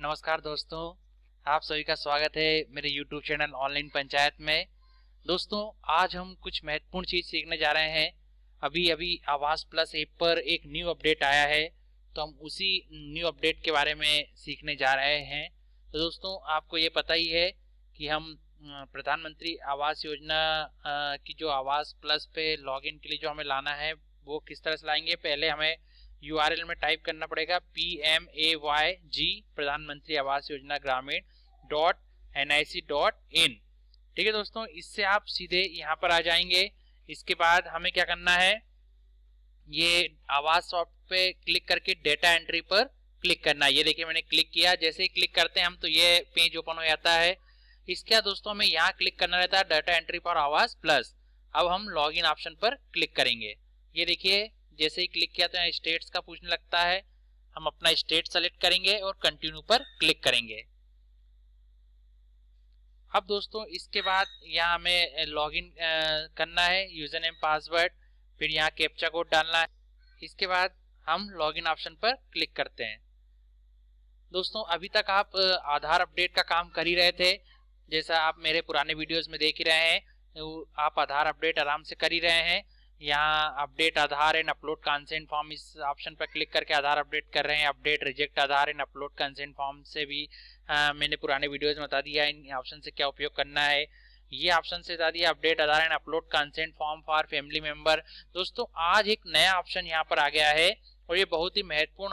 नमस्कार दोस्तों, आप सभी का स्वागत है मेरे YouTube चैनल ऑनलाइन पंचायत में। दोस्तों, आज हम कुछ महत्वपूर्ण चीज सीखने जा रहे हैं। अभी अभी आवास प्लस ऐप पर एक न्यू अपडेट आया है, तो हम उसी न्यू अपडेट के बारे में सीखने जा रहे हैं। तो दोस्तों, आपको ये पता ही है कि हम प्रधानमंत्री आवास योजना की जो आवास प्लस पे लॉगिन के लिए जो हमें लाना है वो किस तरह से लाएंगे। पहले हमें URL में टाइप करना पड़ेगा PMAYG प्रधानमंत्री आवास योजना ग्रामीण .nic.in। ठीक है दोस्तों, इससे आप सीधे यहाँ पर आ जाएंगे। इसके बाद हमें क्या करना है, ये आवास सॉफ्ट पे क्लिक करके डेटा एंट्री पर क्लिक करना है। ये देखिए मैंने क्लिक किया, जैसे ही क्लिक करते हैं हम तो ये पेज ओपन हो जाता है। इसके बाद दोस्तों हमें यहाँ क्लिक करना रहता है डेटा एंट्री फॉर आवास प्लस। अब हम लॉगिन ऑप्शन पर क्लिक करेंगे। ये देखिए जैसे ही क्लिक किया तो यहाँ स्टेट्स का पूछने लगता है। हम अपना स्टेट सेलेक्ट करेंगे और कंटिन्यू पर क्लिक करेंगे। अब दोस्तों इसके बाद यहाँ हमें लॉगिन करना है, यूजर नेम पासवर्ड, फिर यहाँ कैप्चा कोड डालना है। इसके बाद हम लॉगिन ऑप्शन पर क्लिक करते हैं। दोस्तों अभी तक आप आधार अपडेट का काम कर ही रहे थे, जैसा आप मेरे पुराने वीडियोस में देख ही रहे हैं। आप आधार अपडेट आराम से कर ही रहे हैं। यहाँ update Aadhaar and upload consent form, इस ऑप्शन पर क्लिक करके आधार अपडेट कर रहे हैं। Update reject Aadhaar and upload consent form से भी मैंने पुराने वीडियोस में बता दिया इन ऑप्शन से क्या उपयोग करना है। ये ऑप्शन से बता दिया update Aadhaar and upload consent form for family member. दोस्तों आज एक नया ऑप्शन यहाँ पर आ गया है और ये बहुत ही महत्वपूर्ण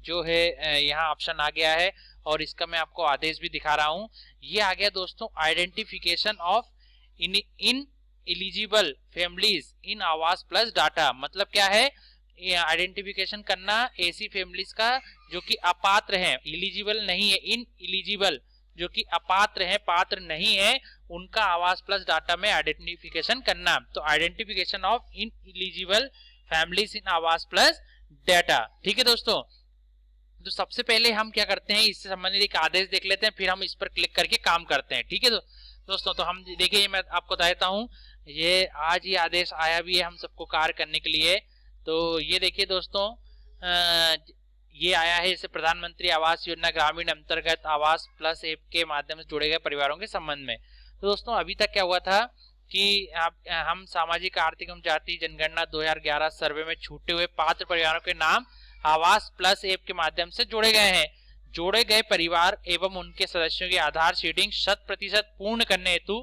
जो है यहाँ ऑप्शन आ गया है, और इसका मैं आपको आदेश भी दिखा रहा हूँ। ये आ गया दोस्तों identification of in eligible families in आवास प्लस डाटा। मतलब क्या है, आइडेंटिफिकेशन करना ऐसी फैमिलीज का जो कि अपात्र हैं, एलिजिबल नहीं है, इन एलिजिबल जो कि अपात्र हैं, पात्र नहीं है, उनका आवास प्लस डाटा में आइडेंटिफिकेशन करना। तो identification of in eligible families in आवास प्लस डाटा। ठीक है दोस्तों, तो सबसे पहले हम क्या करते हैं, इससे संबंधित एक आदेश देख लेते हैं, फिर हम इस पर क्लिक करके काम करते हैं। ठीक है दोस्तों, तो हम देखिए मैं आपको बताता हूँ, ये आज ही आदेश आया भी है हम सबको कार्य करने के लिए। तो ये देखिए दोस्तों ये आया है, इसे प्रधानमंत्री आवास योजना ग्रामीण अंतर्गत आवास प्लस ऐप के माध्यम से जुड़े गए परिवारों के संबंध में। तो दोस्तों अभी तक क्या हुआ था कि हम सामाजिक आर्थिक एवं जातीय जनगणना 2011 सर्वे में छूटे हुए पात्र परिवारों के नाम आवास प्लस ऐप के माध्यम से जोड़े गए हैं। जोड़े गए परिवार एवं उनके सदस्यों की आधार शीटिंग 100% पूर्ण करने हेतु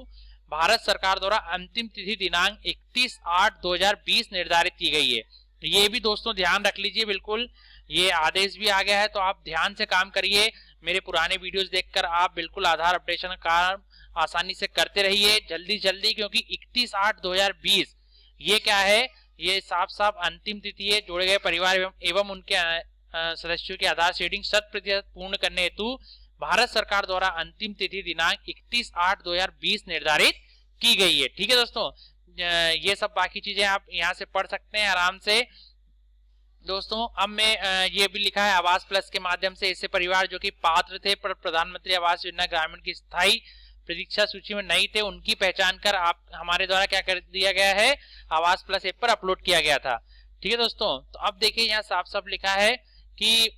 भारत सरकार द्वारा अंतिम तिथि दिनांक 31/8/2020 निर्धारित की गई है। ये भी दोस्तों ध्यान रख लीजिए, बिल्कुल ये आदेश भी आ गया है, तो आप ध्यान से काम करिए। मेरे पुराने वीडियोस देखकर आप बिल्कुल आधार अपडेशन का काम आसानी से करते रहिए जल्दी, क्योंकि 31/8/2020 ये क्या है, ये साफ साफ अंतिम तिथि है। जोड़े गए परिवार एवं उनके सदस्यों की आधार शीटिंग 100% पूर्ण करने हेतु भारत सरकार द्वारा अंतिम तिथि दिनांक 31/8/2020 निर्धारित की गई है। ठीक है दोस्तों, ये सब बाकी चीजें आप यहाँ से पढ़ सकते हैं आराम से। दोस्तों अब मैं ये भी लिखा है आवास प्लस के माध्यम से ऐसे परिवार जो कि पात्र थे पर प्रधानमंत्री आवास योजना ग्रामीण की स्थायी प्रतीक्षा सूची में नहीं थे, उनकी पहचान कर आप हमारे द्वारा क्या कर दिया गया है, आवास प्लस ऐप पर अपलोड किया गया था। ठीक है दोस्तों, तो अब देखिए यहाँ साफ साफ लिखा है कि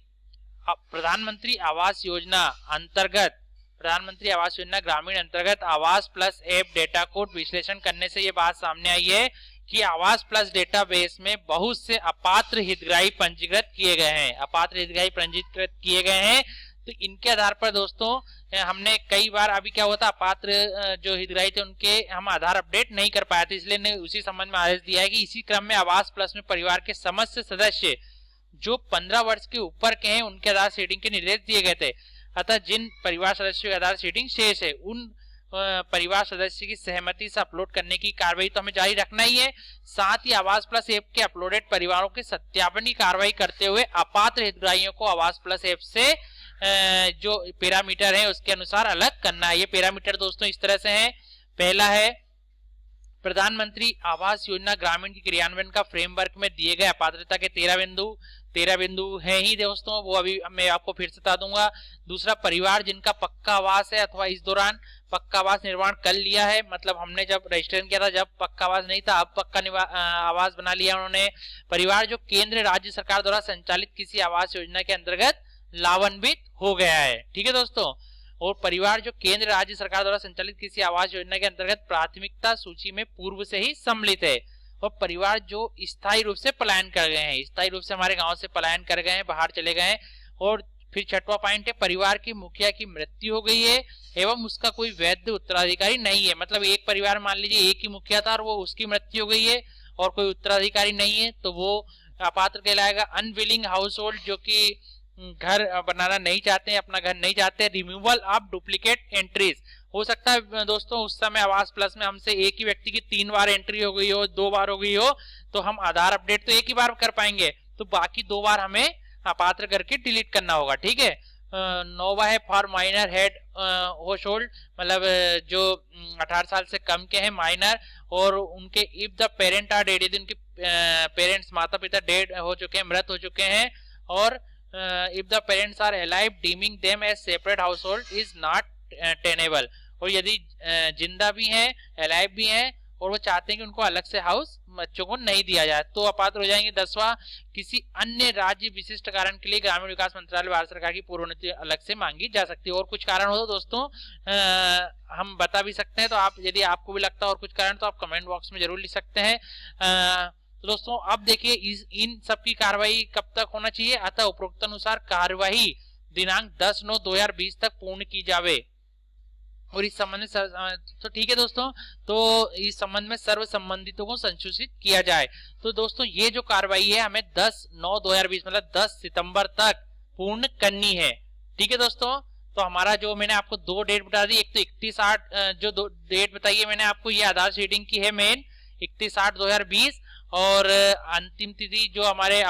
प्रधानमंत्री आवास योजना अंतर्गत, प्रधानमंत्री आवास योजना ग्रामीण अंतर्गत आवास प्लस ऐप डेटा कोड विश्लेषण करने से ये बात सामने आई है कि आवास प्लस डेटाबेस में बहुत से अपात्र हितग्राही पंजीकृत किए गए हैं, अपात्र हितग्राही पंजीकृत किए गए हैं। तो इनके आधार पर दोस्तों हमने कई बार, अभी क्या हुआ था, अपात्र जो हितग्राही थे उनके हम आधार अपडेट नहीं कर पाए थे, इसलिए ने उसी संबंध में आदेश दिया है कि इसी क्रम में आवास प्लस में परिवार के समस्त सदस्य जो 15 वर्ष के ऊपर के हैं उनके आधार शीटिंग के निर्देश दिए गए थे। अतः जिन परिवार सदस्यों के आधार शीटिंग शेष है उन परिवार सदस्य की सहमति से अपलोड करने की कार्रवाई तो हमें जारी रखना ही है। साथ ही आवास प्लस ऐप के अपलोडेड परिवारों के सत्यापन की कार्रवाई करते हुए अपात्र हितग्राहियों को आवास प्लस ऐप से जो पैरामीटर है उसके अनुसार अलग करना है। ये पैरामीटर दोस्तों इस तरह से है, पहला है प्रधानमंत्री आवास योजना ग्रामीण की क्रियान्वयन का फ्रेमवर्क में दिए गए अपात्रता के 13 बिंदु है ही दोस्तों, वो अभी मैं आपको फिर से बता दूंगा। दूसरा, परिवार जिनका पक्का आवास है अथवा इस दौरान पक्का आवास निर्माण कर लिया है, मतलब हमने जब रजिस्ट्रेशन किया था जब पक्का आवास नहीं था, अब पक्का आवास बना लिया उन्होंने। परिवार जो केंद्र राज्य सरकार द्वारा संचालित किसी आवास योजना के अंतर्गत लाभान्वित हो गया है। ठीक है दोस्तों, और परिवार जो केंद्र राज्य सरकार द्वारा संचालित किसी आवास योजना के अंतर्गत प्राथमिकता सूची में पूर्व से ही सम्मिलित है, और परिवार जो स्थायी रूप से पलायन कर गए हैं, स्थायी रूप से हमारे गांव से पलायन कर गए हैं, बाहर चले गए हैं। और फिर छठवां पॉइंट है, परिवार के मुखिया की मृत्यु हो गई है एवं उसका कोई वैध उत्तराधिकारी नहीं है। मतलब एक परिवार, मान लीजिए एक ही मुखिया था और वो उसकी मृत्यु हो गई है और कोई उत्तराधिकारी नहीं है, तो वो अपात्र कहलाएगा। अनविलिंग हाउस होल्ड, जो कि घर बनाना नहीं चाहते हैं, अपना घर नहीं चाहते। रिमूवल ऑफ डुप्लीकेट एंट्रीज, हो सकता है दोस्तों उस समय आवास प्लस में हमसे एक ही व्यक्ति की 3 बार एंट्री हो गई हो, 2 बार हो गई हो, तो हम आधार अपडेट तो एक ही बार कर पाएंगे, तो बाकी 2 बार हमें अपात्र करके डिलीट करना होगा। ठीक है। नोवा है for minor head house hold, मतलब जो 18 साल से कम के हैं माइनर, और उनके if the parent are dead, यदि उनके पेरेंट्स माता पिता डेड हो चुके हैं, मृत हो चुके हैं, और if the parents are alive deeming them as separate household is not tenable, और यदि जिंदा भी हैं, अलाइव भी हैं और वो चाहते हैं कि उनको अलग से हाउस बच्चों को नहीं दिया जाए, तो अपात्र हो जाएंगे। 10वां, किसी अन्य राज्य विशिष्ट कारण के लिए ग्रामीण विकास मंत्रालय भारत सरकार की पूर्वोन्नति अलग से मांगी जा सकती है। और कुछ कारण हो तो दोस्तों हम बता भी सकते हैं, तो आप यदि आपको भी लगता है और कुछ कारण तो आप कमेंट बॉक्स में जरूर लिख सकते हैं। तो दोस्तों अब देखिए इन सब की कार्रवाई कब तक होना चाहिए, अतः उपरोक्त अनुसार कार्रवाई दिनांक 10/9/2020 तक पूर्ण की जावे। और इस संबंध में तो ठीक है दोस्तों, तो इस संबंध में सर्व संबंधितों को संसूचित किया जाए। तो दोस्तों ये जो कार्रवाई है हमें 10/9/2020 मतलब 10 सितंबर तक पूर्ण करनी है। ठीक है दोस्तों, तो हमारा जो मैंने आपको 2 डेट बता दी, एक तो 31/8 जो डेट बताई है मैंने आपको, ये आधार शीटिंग की है मेन 31/8/2020, और अंतिम तिथि जो हमारे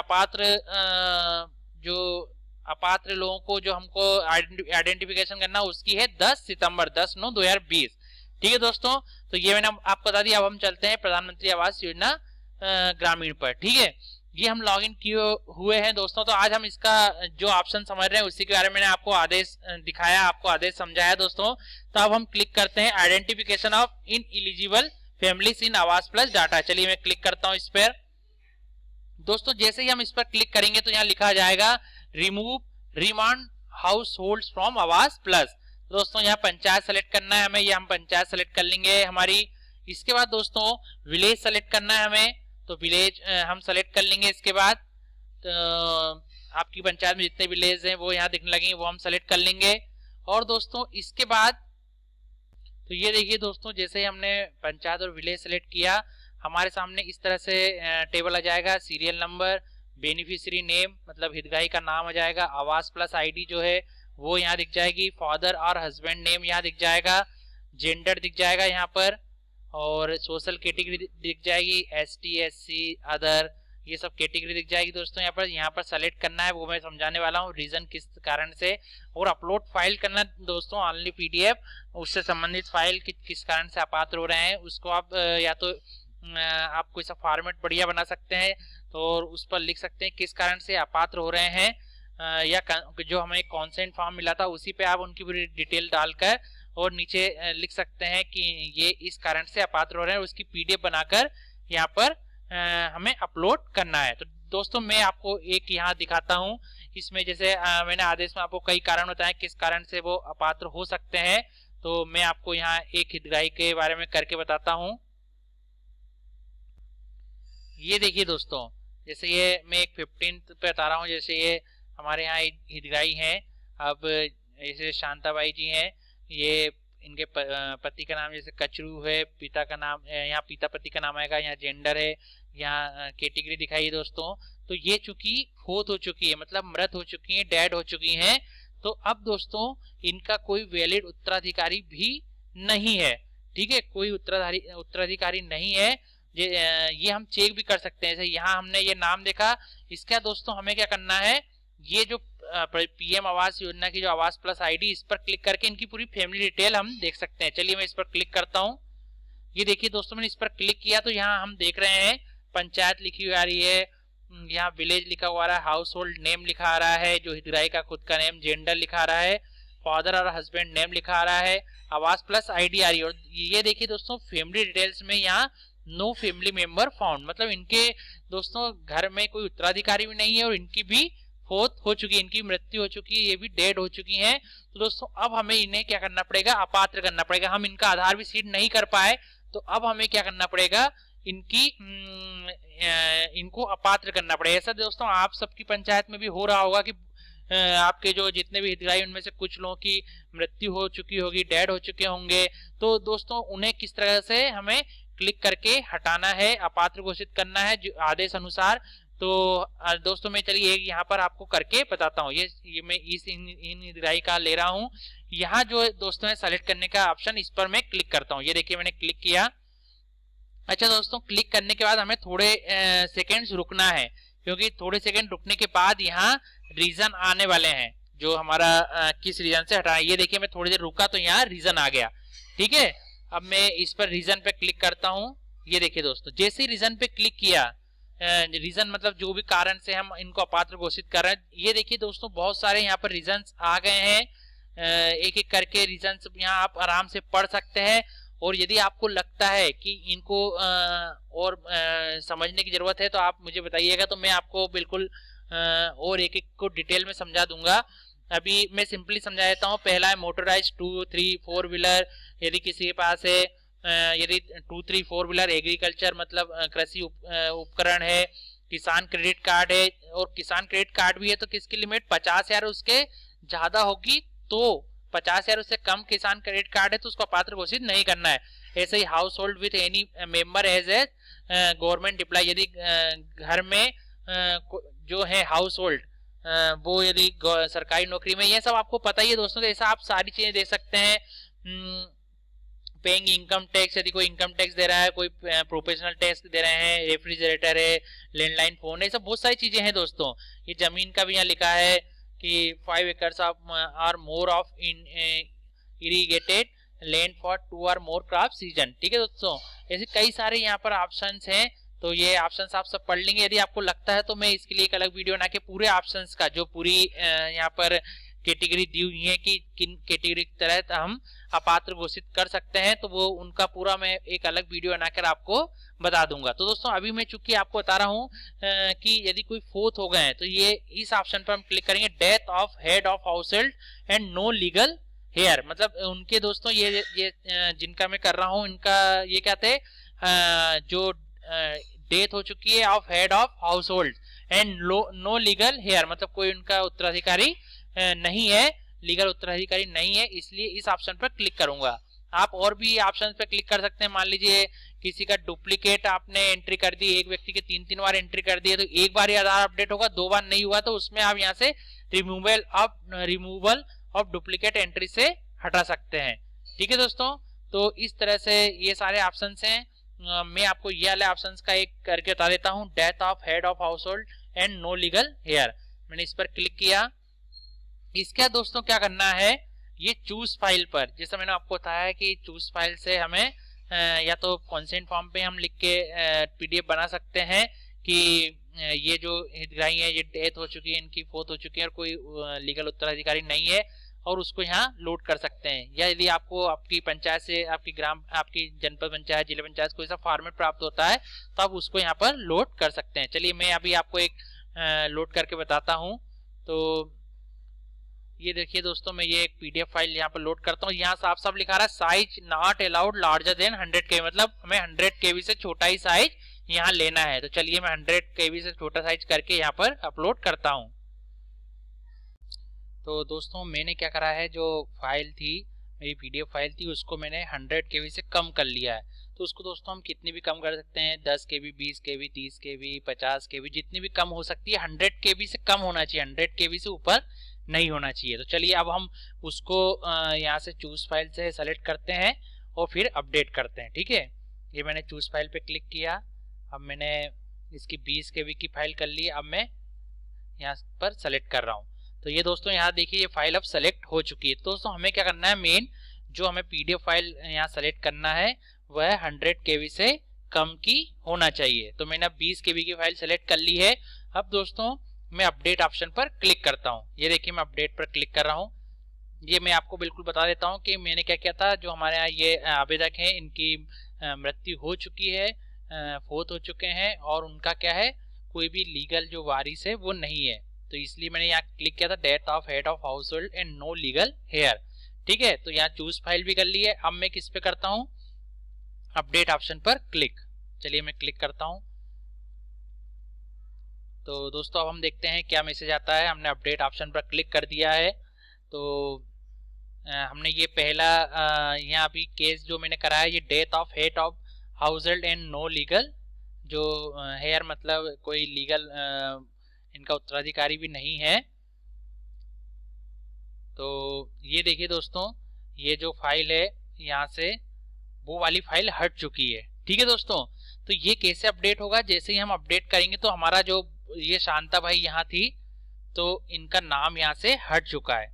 अपात्र लोगों को जो हमको आइडेंटिफिकेशन करना उसकी है 10 सितंबर 10/9/2020। ठीक है दोस्तों, तो ये मैंने आपको बता दिया। अब हम चलते हैं प्रधानमंत्री आवास योजना ग्रामीण पर। ठीक है, ये हम लॉगिन किए हुए हैं दोस्तों, तो आज हम इसका जो ऑप्शन समझ रहे हैं उसी के बारे में मैंने आपको आदेश दिखाया, आपको आदेश समझाया दोस्तों। तो अब हम क्लिक करते हैं identification of in eligible families in आवास प्लस डाटा। चलिए मैं क्लिक करता हूं इस पर। दोस्तों जैसे ही हम इस पर क्लिक करेंगे तो यहाँ लिखा जाएगा remove remand house hold from आवास प्लस। दोस्तों यहाँ पंचायत सेलेक्ट करना है हमें, ये हम पंचायत सेलेक्ट कर लेंगे हमारी। इसके बाद दोस्तों विलेज सेलेक्ट करना है हमें, तो विलेज हम सेलेक्ट कर लेंगे। इसके बाद तो आपकी पंचायत में जितने विलेज हैं वो यहाँ दिखने लगेंगे, वो हम सेलेक्ट कर लेंगे। और दोस्तों इसके बाद तो ये देखिए दोस्तों, जैसे ही हमने पंचायत और विलेज सेलेक्ट किया हमारे सामने इस तरह से टेबल आ जाएगा। सीरियल नंबर, बेनिफिशियरी नेम मतलब हितग्राही का नाम आ जाएगा, आवास प्लस आईडी जो है वो यहाँ दिख जाएगी, फादर और हस्बैंड नेम यहाँ दिख जाएगा, जेंडर दिख जाएगा यहाँ पर, और सोशल कैटेगरी दिख जाएगी, ST SC अदर, ये सब कैटेगरी दिख जाएगी दोस्तों। यहाँ पर सेलेक्ट करना है, वो मैं समझाने वाला हूँ रीजन किस कारण से। और अपलोड फाइल करना दोस्तों ऑनली PDF, उससे संबंधित फाइल किस कारण से अपात्र हो रहे हैं उसको आप या तो आप कोई सा फॉर्मेट बढ़िया बना सकते हैं तो उस पर लिख सकते हैं किस कारण से अपात्र हो रहे हैं, या जो हमें कॉन्सेंट फॉर्म मिला था उसी पे आप उनकी पूरी डिटेल डालकर और नीचे लिख सकते हैं कि ये इस कारण से अपात्र हो रहे हैं, उसकी PDF बनाकर यहाँ पर हमें अपलोड करना है। तो दोस्तों मैं आपको एक यहाँ दिखाता हूँ, इसमें जैसे मैंने आदेश में आपको कई कारण बताए किस कारण से वो अपात्र हो सकते हैं, तो मैं आपको यहाँ एक हितग्राही के बारे में करके बताता हूँ। ये देखिए दोस्तों, जैसे ये मैं एक 15 पे बता रहा हूँ, जैसे ये हमारे यहाँ हितग्राही हैं। अब जैसे शांताबाई जी हैं, ये इनके पति का नाम जैसे कचरू है, पिता का नाम यहाँ पिता पति का नाम आएगा, यहाँ जेंडर है, यहाँ कैटेगरी दिखाई है दोस्तों। तो ये चूंकि फोत हो चुकी है मतलब मृत हो चुकी है, डेड हो चुकी हैं, तो अब दोस्तों इनका कोई वैलिड उत्तराधिकारी भी नहीं है। ठीक है, कोई उत्तराधिकारी नहीं है। ये हम चेक भी कर सकते हैं। जैसे यहाँ हमने ये नाम देखा, इसका दोस्तों हमें क्या करना है, ये जो PM आवास योजना की जो आवास प्लस आईडी, इस पर क्लिक करके इनकी पूरी फैमिली डिटेल हम देख सकते हैं। चलिए मैं इस पर क्लिक करता हूँ। ये देखिए दोस्तों, मैंने इस पर क्लिक किया तो यहाँ हम देख रहे हैं पंचायत लिखी हुई आ रही है, यहाँ विलेज लिखा हुआ आ रहा है, हाउस होल्ड नेम लिखा आ रहा है जो हितग्राही का खुद का नेम, जेंडर लिखा आ रहा है, फादर और हस्बैंड नेम लिखा आ रहा है, आवास प्लस आईडी आ रही है। और ये देखिए दोस्तों फैमिली डिटेल्स में यहाँ नो फैमिली मेंबर फाउंड, मतलब इनके दोस्तों घर में कोई उत्तराधिकारी भी नहीं है और इनकी भी फोत हो चुकी है, इनकी मृत्यु हो चुकी है, ये भी डेड हो चुकी हैं। तो दोस्तों अब हमें इन्हें क्या करना पड़ेगा, अपात्र करना पड़ेगा। हम इनका आधार भी सीड नहीं कर पाए तो अब हमें क्या करना पड़ेगा, इनको अपात्र करना पड़ेगा। ऐसा दोस्तों आप सबकी पंचायत में भी हो रहा होगा कि आपके जो जितने भी हितग्राही उनमें से कुछ लोगों की मृत्यु हो चुकी होगी, डेड हो चुके होंगे। तो दोस्तों उन्हें किस तरह से हमें क्लिक करके हटाना है, अपात्र घोषित करना है जो आदेश अनुसार। तो दोस्तों मैं चलिए यहाँ पर आपको करके बताता हूँ। ये मैं इन हितग्राही का ले रहा हूँ। यहाँ जो दोस्तों है सेलेक्ट करने का ऑप्शन, इस पर मैं क्लिक करता हूँ। ये देखिए मैंने क्लिक किया। अच्छा दोस्तों, क्लिक करने के बाद हमें थोड़े सेकेंड्स रुकना है, क्योंकि थोड़े सेकंड रुकने के बाद यहाँ रीजन आने वाले हैं जो हमारा किस रीजन से हटाना है। ये देखिए मैं थोड़ी देर रुका तो यहाँ रीजन आ गया। ठीक है, अब मैं इस पर रीजन पे क्लिक करता हूँ। ये देखिए दोस्तों, जैसे ही रीजन पे क्लिक किया, रीजन मतलब जो भी कारण से हम इनको अपात्र घोषित कर रहे हैं, ये देखिए दोस्तों बहुत सारे यहाँ पर रीजन आ गए हैं। एक एक करके रीजन यहाँ आप आराम से पढ़ सकते हैं। और यदि आपको लगता है कि इनको और समझने की जरूरत है तो आप मुझे बताइएगा, तो मैं आपको बिल्कुल और एक एक को डिटेल में समझा दूंगा। अभी मैं सिंपली समझा देता हूँ। पहला है मोटराइज 2, 3, 4 व्हीलर, यदि किसी के पास है। यदि 2, 3, 4 व्हीलर एग्रीकल्चर मतलब कृषि उपकरण है। किसान क्रेडिट कार्ड है, और किसान क्रेडिट कार्ड भी है तो किसकी लिमिट 50,000 उसके ज्यादा होगी तो 50,000 उससे कम किसान क्रेडिट कार्ड है तो उसको पात्र घोषित नहीं करना है। ऐसे ही household with any member as a government employee, यदि घर में जो है हाउस होल्ड वो यदि सरकारी नौकरी में, ये सब आपको पता ही है दोस्तों। तो ऐसा आप सारी चीजें दे सकते हैं। पेइंग इनकम टैक्स, यदि कोई इनकम टैक्स दे रहा है, कोई प्रोफेशनल टैक्स दे रहे हैं, रेफ्रिजरेटर है, लैंडलाइन फोन है, सब बहुत सारी चीजें हैं दोस्तों। ये जमीन का भी यहाँ लिखा है कि 5 acres or more of irrigated land for 2 or more crop season। ठीक है दोस्तों, ऐसे कई सारे यहाँ पर ऑप्शंस हैं। तो ये ऑप्शंस आप सब पढ़ लेंगे। यदि आपको लगता है तो मैं इसके लिए एक अलग वीडियो बना के पूरे ऑप्शंस का, जो पूरी यहाँ पर कैटेगरी दी हुई है कि किन कैटेगरी के तहत हम अपात्र घोषित कर सकते हैं, तो वो उनका पूरा मैं एक अलग वीडियो बनाकर आपको बता दूंगा। तो दोस्तों अभी मैं चूंकि आपको बता रहा हूँ कि यदि कोई फोर्थ हो गए हैं तो ये इस ऑप्शन पर हम क्लिक करेंगे, death of head of household and no legal heir. मतलब उनके दोस्तों ये जिनका मैं कर रहा हूँ, इनका ये क्या थे, जो डेथ हो चुकी है of head of household and no legal heir, मतलब कोई उनका उत्तराधिकारी नहीं है, लीगल उत्तराधिकारी नहीं है, इसलिए इस ऑप्शन पर क्लिक करूंगा। आप और भी ऑप्शन पे क्लिक कर सकते हैं। मान लीजिए किसी का डुप्लीकेट आपने एंट्री कर दी, एक व्यक्ति के 3-3 बार एंट्री कर दी है तो एक बार ही आधार अपडेट होगा, 2 बार नहीं हुआ तो उसमें आप यहाँ से रिमूवल ऑफ डुप्लीकेट एंट्री से हटा सकते हैं। ठीक है दोस्तों, तो इस तरह से ये सारे ऑप्शन हैं। मैं आपको ये वाले ऑप्शन का एक करके बता देता हूँ, death of head of household and no legal heir. मैंने इस पर क्लिक किया। इसका दोस्तों क्या करना है, ये चूज फाइल पर, जैसा मैंने आपको बताया कि चूज फाइल से हमें या तो कंसेंट फॉर्म पे हम लिख के पीडीएफ बना सकते हैं कि ये जो हितग्राही है ये डेथ हो चुकी है, इनकी फोत हो चुकी है और कोई लीगल उत्तराधिकारी नहीं है, और उसको यहाँ लोड कर सकते हैं। या यदि आपको आपकी पंचायत से, आपकी जनपद पंचायत, जिला पंचायत कोई सा फॉर्मेट प्राप्त होता है तो आप उसको यहाँ पर लोड कर सकते हैं। चलिए मैं अभी आपको एक लोड करके बताता हूँ। तो ये देखिए दोस्तों, मैं ये एक पीडीएफ फाइल यहाँ पर लोड करता हूँ। यहाँ साफ साफ लिखा रहा है size not allowed larger than 100 KB, मतलब हमें 100 KB से छोटा ही साइज यहाँ लेना है। तो चलिए मैं 100 KB से छोटा साइज करके यहाँ पर अपलोड करता हूँ। तो दोस्तों मैंने क्या करा है, जो फाइल थी मेरी पीडीएफ फाइल थी उसको मैंने 100 KB से कम कर लिया है। तो उसको दोस्तों हम कितनी भी कम कर सकते हैं, 10 KB, 20 KB, 30 KB, 50 KB, जितनी भी कम हो सकती है। 100 KB से कम होना चाहिए, 100 KB से ऊपर नहीं होना चाहिए। तो चलिए अब हम उसको यहाँ से चूज फाइल से सेलेक्ट करते हैं और फिर अपडेट करते हैं। ठीक है, ये मैंने चूज फाइल पे क्लिक किया। अब मैंने इसकी 20 KB की फाइल कर ली। अब मैं यहाँ पर सेलेक्ट कर रहा हूँ। तो ये दोस्तों यहाँ देखिए ये फाइल अब सेलेक्ट हो चुकी है। तो दोस्तों हमें क्या करना है, मेन जो हमें पीडीएफ फाइल यहाँ सेलेक्ट करना है वह 100 KB से कम की होना चाहिए। तो मैंने अब 20 KB की फाइल सेलेक्ट कर ली है। अब दोस्तों मैं अपडेट ऑप्शन पर क्लिक करता हूँ। ये देखिए मैं अपडेट पर क्लिक कर रहा हूँ। ये मैं आपको बिल्कुल बता देता हूँ कि मैंने क्या किया था। जो हमारे यहाँ ये आवेदक हैं इनकी मृत्यु हो चुकी है, फोत हो चुके हैं और उनका क्या है, कोई भी लीगल जो वारिस है वो नहीं है। तो इसलिए मैंने यहाँ क्लिक किया था death of head of household and no legal heir. ठीक है, तो यहाँ चूज फाइल भी कर ली है। अब मैं किस पे करता हूँ, अपडेट ऑप्शन पर क्लिक। चलिए मैं क्लिक करता हूँ। तो दोस्तों अब हम देखते हैं क्या मैसेज आता है। हमने अपडेट ऑप्शन पर क्लिक कर दिया है। तो हमने ये पहला यहाँ अभी केस जो मैंने करा है, ये death of head of household and no legal, जो हेयर मतलब कोई लीगल इनका उत्तराधिकारी भी नहीं है। तो ये देखिए दोस्तों, ये जो फाइल है यहाँ से वो वाली फाइल हट चुकी है। ठीक है दोस्तों, तो ये कैसे अपडेट होगा, जैसे ही हम अपडेट करेंगे तो हमारा जो ये शांता भाई यहाँ थी तो इनका नाम यहाँ से हट चुका है।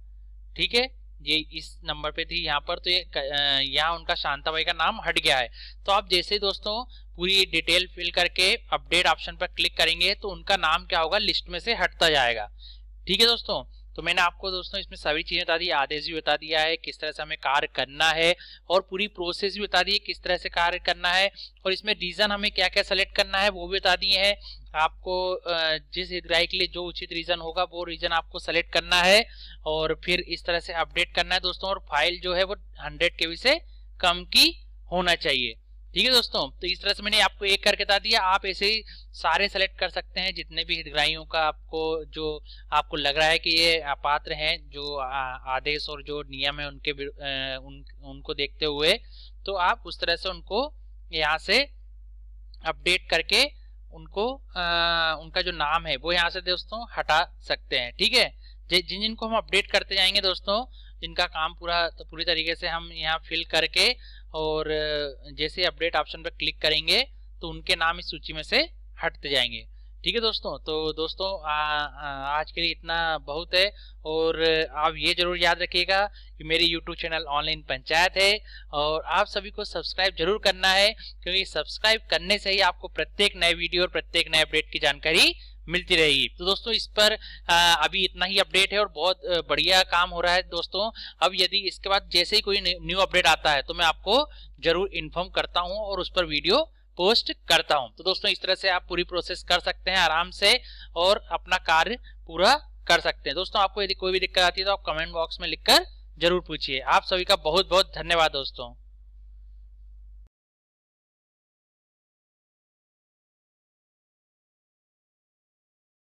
ठीक है, ये इस नंबर पे थी यहाँ पर, तो ये यहाँ उनका शांता भाई का नाम हट गया है। तो आप जैसे ही दोस्तों पूरी डिटेल फिल करके अपडेट ऑप्शन पर क्लिक करेंगे तो उनका नाम क्या होगा, लिस्ट में से हटता जाएगा। ठीक है दोस्तों, तो मैंने आपको दोस्तों इसमें सभी चीजें बता दी, आदेश भी बता दिया है किस तरह से हमें कार्य करना है, और पूरी प्रोसेस भी बता दी है किस तरह से कार्य करना है, और इसमें रीजन हमें क्या क्या सेलेक्ट करना है वो भी बता दिए हैं। आपको जिस हितग्राही के लिए जो उचित रीजन होगा वो रीजन आपको सेलेक्ट करना है, और फिर इस तरह से अपडेट करना है दोस्तों। और फाइल जो है वो 100 KB से कम की होना चाहिए। ठीक है दोस्तों, तो इस तरह से मैंने आपको एक करके बता दिया। आप ऐसे ही सारे सेलेक्ट कर सकते हैं, जितने भी हितग्राहियों का आपको जो आपको लग रहा है कि ये अपात्र हैं, जो आदेश और जो नियम है उनके उनको देखते हुए, तो आप उस तरह से उनको यहाँ से अपडेट करके उनको उनका जो नाम है वो यहाँ से दोस्तों हटा सकते हैं। ठीक है, जिन जिनको हम अपडेट करते जाएंगे दोस्तों, जिनका काम पूरी तरीके से हम यहाँ फिल करके, और जैसे अपडेट ऑप्शन पर क्लिक करेंगे तो उनके नाम इस सूची में से हटते जाएंगे। ठीक है दोस्तों, तो दोस्तों आज के लिए इतना बहुत है। और आप ये जरूर याद रखिएगा कि मेरी YouTube चैनल ऑनलाइन पंचायत है, और आप सभी को सब्सक्राइब जरूर करना है, क्योंकि सब्सक्राइब करने से ही आपको प्रत्येक नए वीडियो और प्रत्येक नए अपडेट की जानकारी मिलती रहेगी। तो दोस्तों इस पर अभी इतना ही अपडेट है, और बहुत बढ़िया काम हो रहा है दोस्तों। अब यदि इसके बाद जैसे ही कोई न्यू अपडेट आता है तो मैं आपको जरूर इन्फॉर्म करता हूं और उस पर वीडियो पोस्ट करता हूं। तो दोस्तों इस तरह से आप पूरी प्रोसेस कर सकते हैं आराम से, और अपना कार्य पूरा कर सकते हैं। दोस्तों आपको यदि कोई भी दिक्कत आती है तो आप कमेंट बॉक्स में लिखकर जरूर पूछिए। आप सभी का बहुत बहुत धन्यवाद दोस्तों।